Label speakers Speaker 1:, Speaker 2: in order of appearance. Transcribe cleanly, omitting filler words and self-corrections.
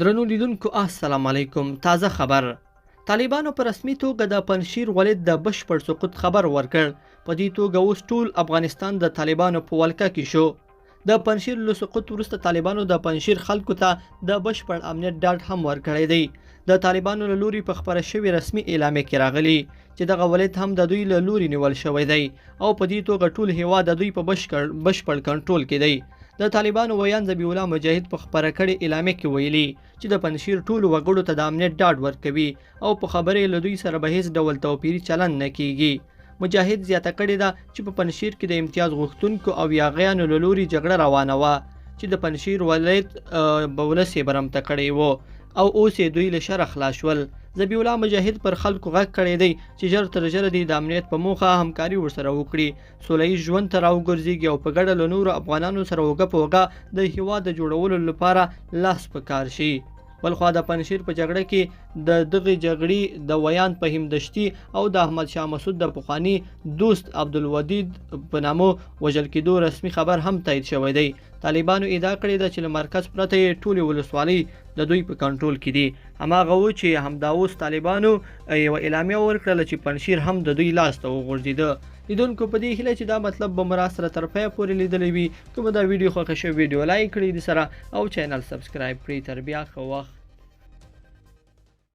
Speaker 1: درنو لیدونکو السلام علیکم. تازه خبر: طالبانو په رسمي توګه د پنجشیر ولایت د بشپړ سقوط خبر ورکړ. په دې توګه اوس ټول افغانستان د طالبانو په ولکه کې شو. د پنجشیر له سقوط وروسته طالبانو د پنجشیر خلکو ته د بشپړ امنیت ډاډ هم ورکړی دی. د طالبانو له لوري په خبره شوې رسمي اعلامیه کې راغلي چې دغه ولایت هم د دوی له لوري نیول شوی دی او په دې توګه ټول هیواد د دوی په بشپړ کنټرول کې دی. د طالبانو ویان ذبیح الله مجاهد په خبره کړې اعلامیه کې ویلي چې د پنجشیر ټولو وګړو ته د امنیت ډاډ ورکوي او په خبرې له دوی سره به هیڅ ډول توپیري چلند نه کیږي. مجاهد زیاته کړې ده چې په پنجشیر کې د امتیاز غوښتونکو او یاغیانو له لوري جګړه روانه وه چې د پنجشیر ولایت به ولس یې برمته کړی و او اوس یې دوی له شره خلاص شول. ذبیح الله مجاهد پر خلکو غږ کړی دی چې ژر تر ژره د امنیت په موخه همکاري ورسره وکړي، سوله ییز ژوند ته راوګرځېږي او په ګډه له نورو افغانانو سره اوږه په اوږه د هېواد د جوړولو لپاره لاس په کار شي. بلخوا د پنجشیر په جګړه کې د دغې جګړې د ویان په همدشتي او د احمد شاه مسعود د پخواني دوست عبدالودید په نامه وژل کېدو رسمي خبر هم تایید شوی دی. طالبانو ادعا کړې ده چې له مرکز پرته یې ټولې ولسوالۍ د دوی په کنټرول کې دي. هماغه و چې همدا اوس طالبانو یوه اعلامیه ورکړله چې پنجشیر هم د دوی لاس ته وغورځېده. لیدونکو په دې هیله چې دا مطلب به مو راسره تر پایه پورې لیدلی وي. که مو دا ویډیو خوښه شوې ویډیو لایک کړئ د سره او چینل سبسکرایب کړئ. تر بیا ښه وخت.